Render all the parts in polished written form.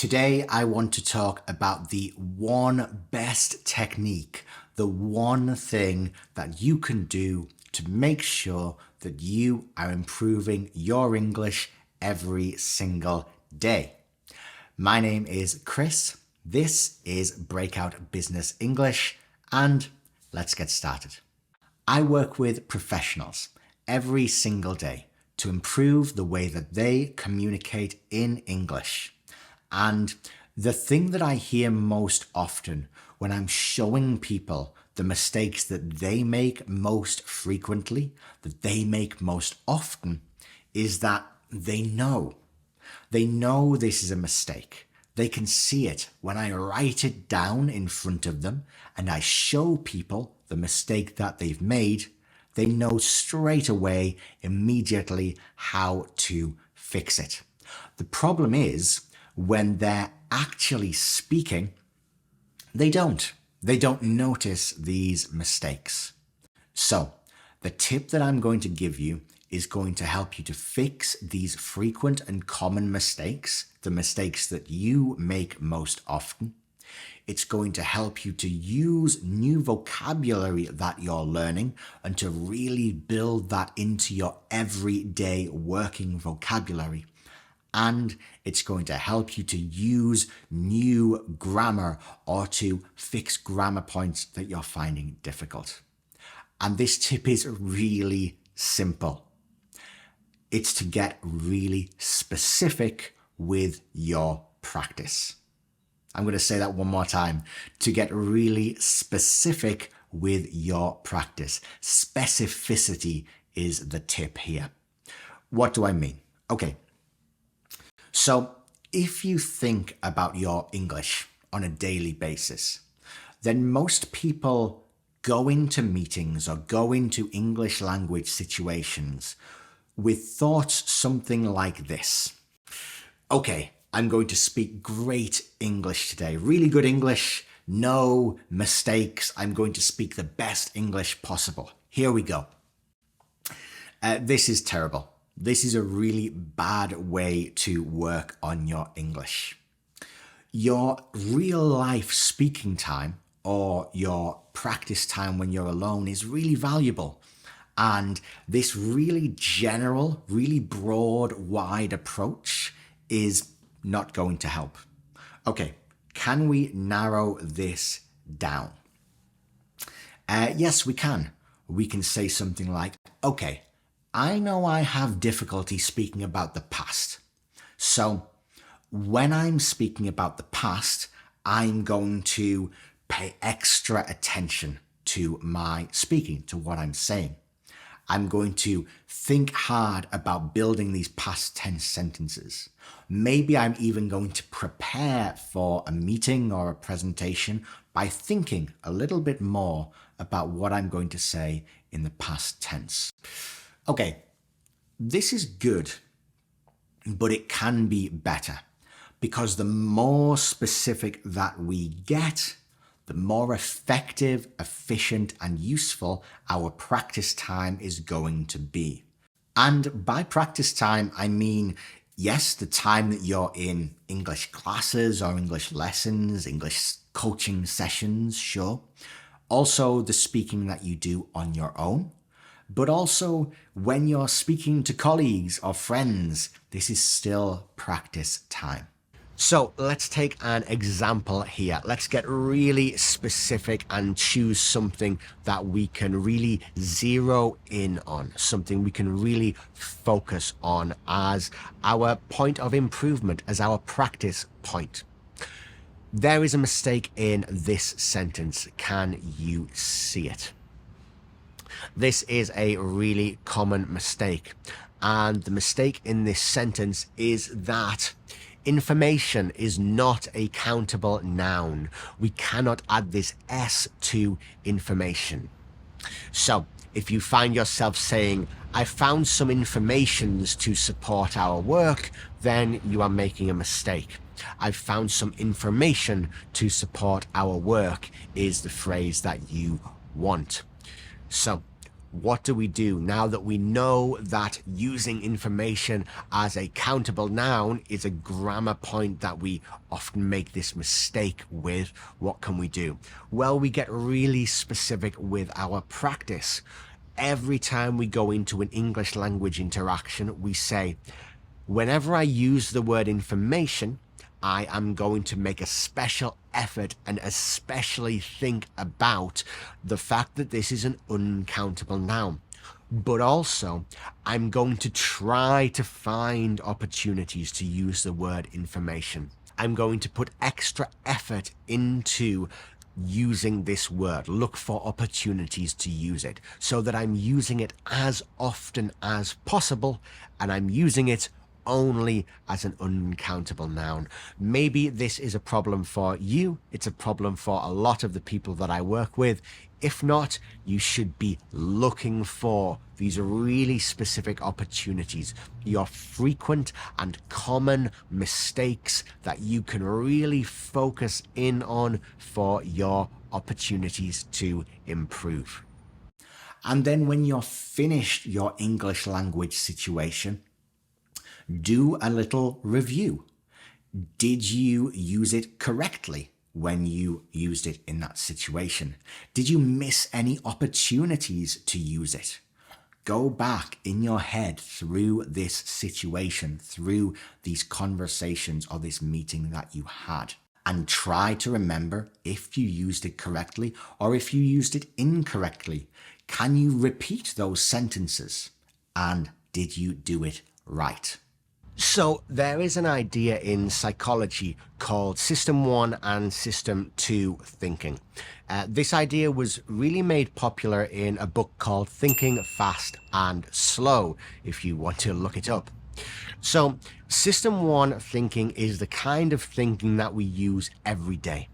Today, I want to talk about the one best technique, the one thing that you can do to make sure that you are improving your English every single day. My name is Chris. This is Breakout Business English, and let's get started. I work with professionals every single day to improve the way that they communicate in English. And the thing that I hear most often when I'm showing people the mistakes that they make most frequently, that they make most often, is that they know. They know this is a mistake. They can see it when I write it down in front of them and I show people the mistake that they've made. They know straight away, immediately, how to fix it. The problem is, when they're actually speaking, they don't. They don't notice these mistakes. So, the tip that I'm going to give you is going to help you to fix these frequent and common mistakes, the mistakes that you make most often. It's going to help you to use new vocabulary that you're learning and to really build that into your everyday working vocabulary. And it's going to help you to use new grammar or to fix grammar points that you're finding difficult. And this tip is really simple. It's to get really specific with your practice. I'm going to say that one more time. To get really specific with your practice. Specificity is the tip here. What do I mean? Okay. So, if you think about your English on a daily basis, then most people go into meetings or go into English language situations with thoughts something like this. Okay, I'm going to speak great English today, really good English, no mistakes. I'm going to speak the best English possible. Here we go. This is terrible. This is a really bad way to work on your English. Your real life speaking time or your practice time when you're alone is really valuable. And this really general, really broad, wide approach is not going to help. Okay, can we narrow this down? Yes, we can. We can say something like, okay, I know I have difficulty speaking about the past. So when I'm speaking about the past, I'm going to pay extra attention to my speaking, to what I'm saying. I'm going to think hard about building these past tense sentences. Maybe I'm even going to prepare for a meeting or a presentation by thinking a little bit more about what I'm going to say in the past tense. Okay, this is good, but it can be better because the more specific that we get, the more effective, efficient, and useful our practice time is going to be. And by practice time, I mean, yes, the time that you're in English classes or English lessons, English coaching sessions, sure. Also, the speaking that you do on your own. But also when you're speaking to colleagues or friends, this is still practice time. So let's take an example here. Let's get really specific and choose something that we can really zero in on, something we can really focus on as our point of improvement, as our practice point. There is a mistake in this sentence. Can you see it? This is a really common mistake, and the mistake in this sentence is that information is not a countable noun. We cannot add this S to information. So, if you find yourself saying, I found some informations to support our work, then you are making a mistake. I've found some information to support our work is the phrase that you want. So, what do we do now that we know that using information as a countable noun is a grammar point that we often make this mistake with? What can we do? Well, we get really specific with our practice. Every time we go into an English language interaction, we say, whenever I use the word information, I am going to make a special effort and especially think about the fact that this is an uncountable noun. But also, I'm going to try to find opportunities to use the word information. I'm going to put extra effort into using this word, look for opportunities to use it so that I'm using it as often as possible, and I'm using it only as an uncountable noun. Maybe this is a problem for you. It's a problem for a lot of the people that I work with. If not, you should be looking for these really specific opportunities, your frequent and common mistakes that you can really focus in on for your opportunities to improve. And then when you're finished your English language situation, do a little review. Did you use it correctly when you used it in that situation? Did you miss any opportunities to use it? Go back in your head through this situation, through these conversations or this meeting that you had, and try to remember if you used it correctly or if you used it incorrectly. Can you repeat those sentences? And did you do it right? So there is an idea in psychology called System 1 and System 2 thinking. This idea was really made popular in a book called Thinking Fast and Slow, if you want to look it up. So System 1 thinking is the kind of thinking that we use every day.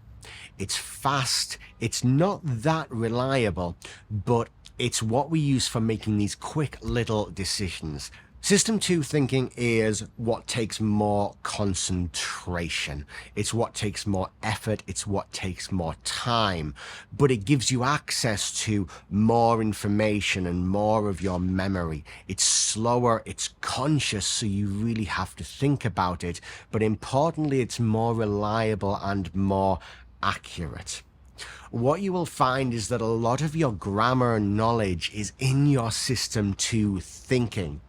It's fast, it's not that reliable, but it's what we use for making these quick little decisions. System 2 thinking is what takes more concentration. It's what takes more effort. It's what takes more time. But it gives you access to more information and more of your memory. It's slower, it's conscious, so you really have to think about it. But importantly, it's more reliable and more accurate. What you will find is that a lot of your grammar knowledge is in your System 2 thinking.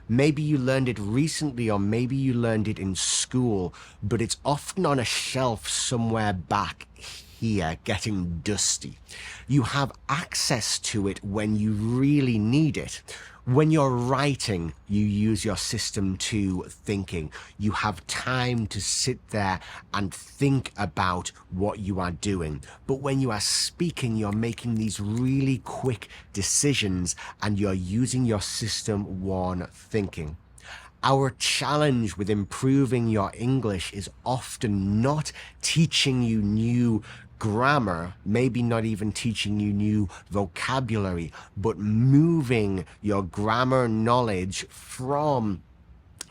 Maybe you learned it recently or maybe you learned it in school, but it's often on a shelf somewhere back here getting dusty. You have access to it when you really need it. When you're writing, you use your System 2 thinking. You have time to sit there and think about what you are doing. But when you are speaking, you're making these really quick decisions and you're using your System 1 thinking. Our challenge with improving your English is often not teaching you new grammar, maybe not even teaching you new vocabulary, but moving your grammar knowledge from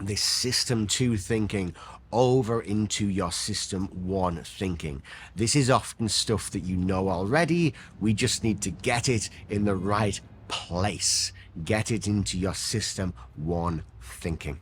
this System 2 thinking over into your System 1 thinking. This is often stuff that you know already. We just need to get it in the right place. Get it into your System 1 thinking.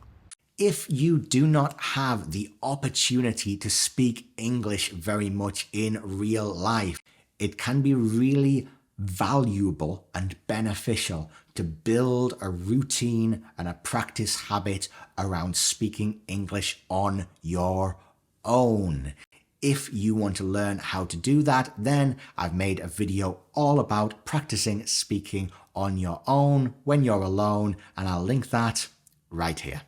If you do not have the opportunity to speak English very much in real life, it can be really valuable and beneficial to build a routine and a practice habit around speaking English on your own. If you want to learn how to do that, then I've made a video all about practicing speaking on your own when you're alone, and I'll link that right here.